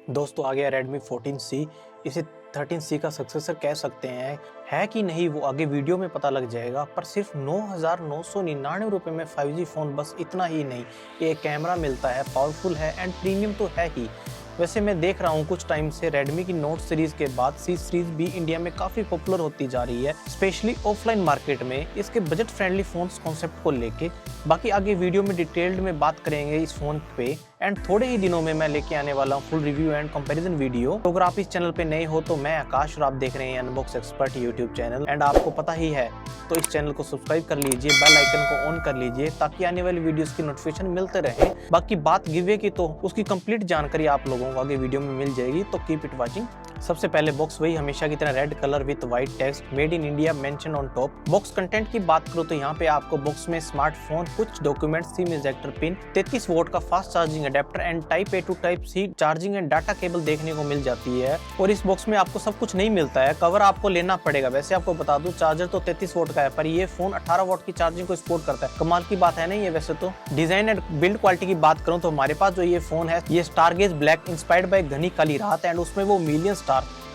दोस्तों आ गया Redmi 14C। इसे 13C का सक्सेसर कह सकते हैं। है कि नहीं वो आगे वीडियो में पता लग जाएगा, पर सिर्फ 9,999 रुपये में 5G फ़ोन, बस इतना ही नहीं, ये कैमरा मिलता है, पावरफुल है एंड प्रीमियम तो है ही। वैसे मैं देख रहा हूँ कुछ टाइम से Redmi की नोट सीरीज़ के बाद C सीरीज़ भी इंडिया में काफ़ी पॉपुलर होती जा रही है, स्पेशली ऑफलाइन मार्केट में इसके बजट फ्रेंडली फ़ोन्स कॉन्सेप्ट को लेके। बाकी आगे वीडियो में डिटेल्ड में बात करेंगे इस फ़ोन पे एंड थोड़े ही दिनों में मैं लेके आने वाला हूँ full review and comparison video. तो अगर आप इस चैनल पे नए हो तो मैं आकाश और आप देख रहे हैं unbox expert YouTube channel. And आपको पता ही है तो इस चैनल को सब्सक्राइब कर लीजिए, बेल आइकन को ऑन कर लीजिए ताकि आने वाली वीडियोस की नोटिफिकेशन मिलते रहे। बाकी बात गिवे की तो उसकी कंप्लीट जानकारी आप लोगों को आगे वीडियो में मिल जाएगी, तो कीप इट वॉचिंग। सबसे पहले बॉक्स वही हमेशा की तरह red colour with white text made in India mention on top. Box content की बात करूं तो यहाँ पे आपको बॉक्स में स्मार्टफोन, कुछ documents, SIM ejector pin, 33 volt का fast charging adapter and type A to type C charging and data cable देखने को मिल जाती है। और इस बॉक्स में आपको सब कुछ नहीं मिलता है, कवर आपको लेना पड़ेगा। वैसे आपको बता दूं चार्जर तो 33 वोल्ट का है, पर ये फोन 18 वोल्ट की चार्जिंग को सपोर्ट करता है। कमाल की बात है नहीं है। वैसे तो डिजाइन एंड बिल्ड क्वालिटी की बात करूं तो हमारे पास जो ये फोन है ये स्टारगेज ब्लैक इंस्पायर्ड बाय घनी काली रात एंड उसमें वो मिलियन स्टार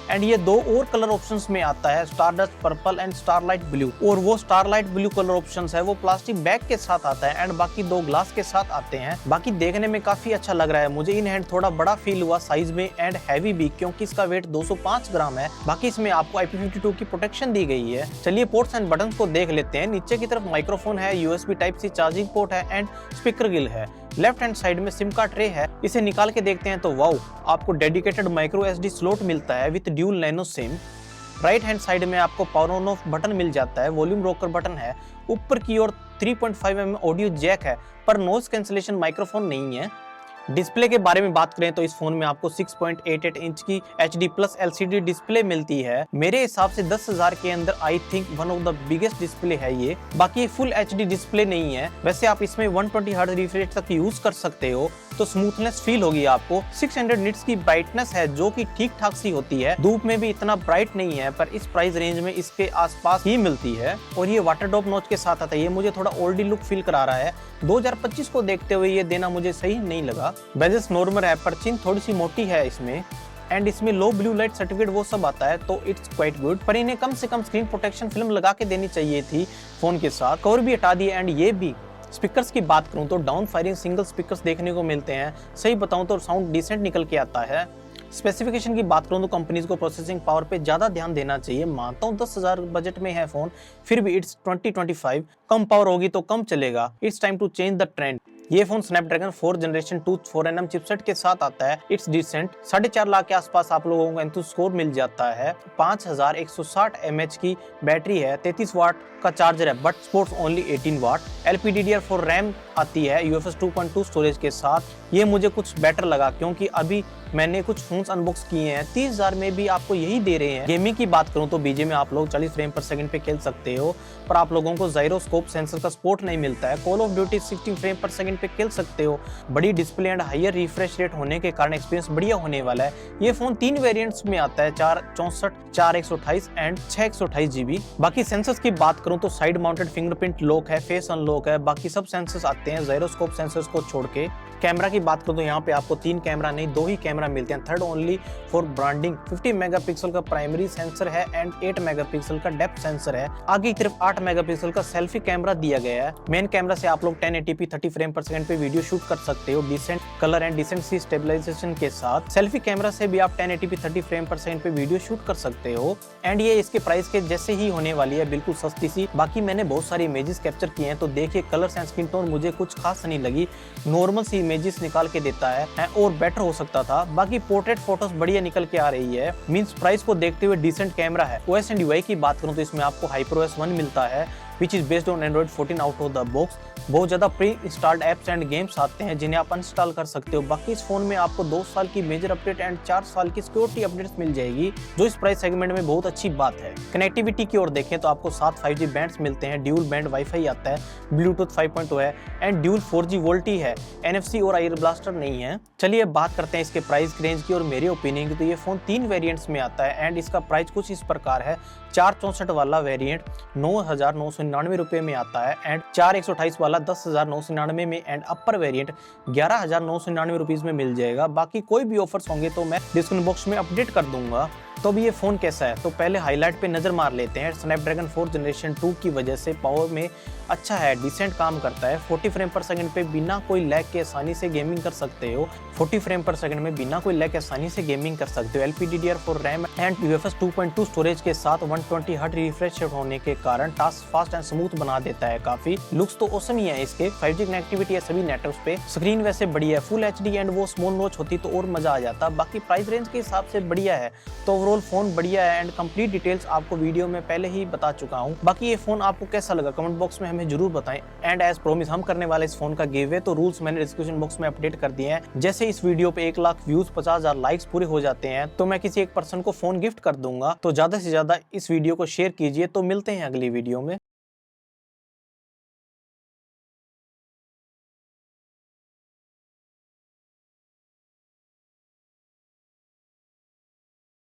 एंड ये दो और कलर ऑप्शंस में आता है, stardust purple and starlight blue. और वो स्टारलाइट ब्लू कलर ऑप्शंस है वो प्लास्टिक बैग के साथ आता है एंड बाकी दो ग्लास के साथ आते हैं। बाकी देखने में काफी अच्छा लग रहा है मुझे। इन हैंड थोड़ा बड़ा फील हुआ साइज में एंड हैवी भी, क्योंकि इसका वेट 205 ग्राम है। बाकी इसमें आपको IP52 की प्रोटेक्शन दी गई है। चलिए पोर्ट्स एंड बटन को देख लेते हैं। नीचे की तरफ माइक्रोफोन है, USB type C charging port है एंड स्पीकर गिल है। लेफ्ट हैंड साइड में सिम का ट्रे है। इसे निकाल के देखते हैं तो वाओ, आपको डेडिकेटेड माइक्रो SD स्लॉट मिलता है with dual nano SIM. Right hand side में आपको पावर ऑन ऑफ बटन मिल जाता है, वॉल्यूम रोकर बटन है। ऊपर की ओर 3.5 mm ऑडियो जैक है, पर नॉइस कैंसिलेशन माइक्रोफोन नहीं है। डिस्प्ले के बारे में बात करें तो इस फोन में आपको 6.88 इंच की HD प्लस LCD डिस्प्ले मिलती है। मेरे हिसाब से 10,000 के अंदर I think one of the biggest display है ये। बाकी ये फुल HD डिस्प्ले नहीं है। वैसे आप इसमें 120 हर्ट्ज रिफ्रेश तक यूज कर सकते हो, तो स्मूथनेस फील होगी आपको। 600 निट्स की ब्राइटनेस है जो कि ठीक ठाक सी होती है, धूप में भी इतना ब्राइट नहीं है, पर इस प्राइस रेंज में इसके आसपास ही मिलती है। और ये वाटर ड्रॉप नॉच के साथ आता है, ये मुझे थोड़ा ओल्डी लुक फील करा रहा है। 2025 को देखते हुए ये देना मुझे सही नहीं लगा। बेजल्स नॉर्मल है, पर चिन थोड़ी सी मोटी है इसमें एंड इसमें लो ब्लू लाइट सर्टिफिकेट वो सब आता है, तो इट्स क्वाइट गुड। पर इन्हें कम से कम स्क्रीन प्रोटेक्शन फिल्म लगा के देनी चाहिए थी फोन के साथ। कवर भी हटा दिए एंड ये भी। स्पीकर्स की बात करूं तो डाउन फायरिंग सिंगल स्पीकर्स देखने को मिलते हैं। सही बताऊं तो साउंड डिसेंट निकल के आता है। स्पेसिफिकेशन की बात करूं तो कंपनीज को प्रोसेसिंग पावर पे ज्यादा ध्यान देना चाहिए। मानता हूं 10,000 बजट में है फोन, फिर भी इट्स 2025 कम पावर होगी तो कम चलेगा। It's time to change the trend. ये phone Snapdragon 4 generation 2 4nm chipset के साथ आता है। It's decent. 4.5 लाख के आसपास आप लोगों को एंथुसियास्ट स्कोर मिल जाता है। 5160 mAh की बैटरी है, 33 वाट का चार्जर है, but supports only 18 watt. LPDDR4 RAM आती है UFS 2.2 स्टोरेज के साथ। ये मुझे कुछ बेटर लगा, क्योंकि अभी मैंने कुछ फोन्स अनबॉक्स किए हैं 30,000 में भी आपको यही दे रहे हैं। गेमिंग की बात करूं तो BG में आप लोग 40 फ्रेम पर सेकंड पे खेल सकते हो, पर आप लोगों को जायरोस्कोप सेंसर का सपोर्ट नहीं मिलता है। Call of Duty 60 frame per second पे खेल सकते हो। बड़ी display and higher refresh rate होने के कारण एक्सपीरियंस बढ़िया होने वाला है। ये फोन 3 वेरिएंट्स में आता है, 464, 4128 एंड 628 GB। बाकी सेंसर्स की बात करूं तो साइड माउंटेड फिंगरप्रिंट लॉक है, फेस अनलॉक है, बाकी सब सेंसर्स आते हैं जायरोस्कोप सेंसर्स को छोड़ के। कैमरा की बात करूं तो यहाँ पे आपको 3 कैमरा नहीं 2 ही कैमरा मिलते हैं, third only for branding. 50 megapixel का प्राइमरी सेंसर है एंड 8 मेगापिक्सल का डेप्थ सेंसर है। आगे की तरफ 8 मेगापिक्सल का सेल्फी कैमरा दिया गया है। मेन कैमरा से आप लोग 1080p 30 फ्रेम पर सेकंड पे वीडियो शूट कर सकते हो, डिसेंट कलर एंड डिसेंट सी स्टेबलाइजेशन के साथ। सेल्फी कैमरा से भी आप 1080p 30 फ्रेम पर सेकंड पे वीडियो शूट कर सकते हो एंड ये इसके प्राइस के जैसे ही होने वाली है, बिल्कुल सस्ती सी। बाकी मैंने बहुत सारी इमेजेस कैप्चर किए हैं, तो देखिए कलर एंड स्किन टोन मुझे कुछ खास नहीं लगी, नॉर्मल सी इमेजेस निकाल के देता है और बेटर हो सकता था। बाकी पोर्ट्रेट फोटोज बढ़िया निकल के आ रही है। मींस प्राइस को देखते हुए डिसेंट कैमरा है। OS एंड UI की बात करूं तो इसमें आपको HyperOS 1 मिलता है, which is based on Android 14 out of the box. बहुत ज्यादा pre installed apps and games आते हैं जिन्हें आप इंस्टॉल कर सकते हो। बाकी इस फोन में आपको 2 साल की मेजर अपडेट एंड 4 साल की सिक्योरिटी अपडेट्स मिल जाएगी, जो इस प्राइस सेगमेंट में बहुत अच्छी बात है। कनेक्टिविटी की ओर देखें तो आपको 7 5G बैंड्स मिलते हैं, ड्यूल बैंड वाईफाई आता है, ब्लूटूथ 5.2 है एंड ड्यूल 4G वोल्टी है, NFC और एयर ब्लास्टर नहीं है। चलिए बात करते हैं इसके प्राइस रेंज की और मेरी ओपिनियन की। तो ये फोन 3 वेरिएंट्स में आता है एंड इसका प्राइस कुछ इस प्रकार है। 464 वाला वेरिएंट 9,999 ₹10,999 में आता है एंड 4/128 वाला 10,999 में एंड अपर वेरिएंट ₹11,999 में मिल जाएगा। बाकी कोई भी ऑफर्स होंगे तो मैं डिस्क्रिप्शन बॉक्स में अपडेट कर दूंगा। तो अभी ये फ़ोन कैसा है, तो पहले हाईलाइट पे नज़र मार लेते हैं। स्नैपड्रैगन 4 जनरेशन 2 की वजह से पावर में अच्छा है, डिसेंट काम करता है। 40 फ्रेम पर सेकंड पे बिना कोई लैग के आसानी से गेमिंग कर सकते हो। 40 फ्रेम पर सेकंड में बिना कोई लैग के आसानी से गेमिंग कर सकते हो। LPDDR4 RAM and UFS 2.2 storage के साथ 120 हर्ट्ज रिफ्रेश रेट होने के कारण टास्क फास्ट एंड स्मूथ बना देता है काफ़ी। लुक्स तो औसम ही है इसके। 5G कनेक्टिविटी है सभी नेटवर्क्स पे। स्क्रीन वैसे बढ़िया है, फुल HD एंड वो स्मॉल नॉच होती तो और मजा आ जाता। बाकी प्राइस रेंज के हिसाब से बढ़िया है, तो ओवरऑल फोन बढ़िया है एंड कंप्लीट डिटेल्स आपको वीडियो में पहले ही बता चुका हूं। बाकी ये फोन आपको कैसा लगा कमेंट बॉक्स में हमें जरूर बताएं एंड एज प्रॉमिस हम करने वाले इस फोन का गिव अवे तो रूल्स मैंने डिस्क्रिप्शन बॉक्स में अपडेट कर दिए हैं। जैसे इस वीडियो पे 1 लाख व्यूज 50,000 लाइक्स पूरे हो जाते हैं तो मैं किसी एक पर्सन को फोन गिफ्ट कर दूंगा। तो ज्यादा से ज्यादा इस वीडियो को शेयर कीजिए। तो मिलते हैं अगली वीडियो में।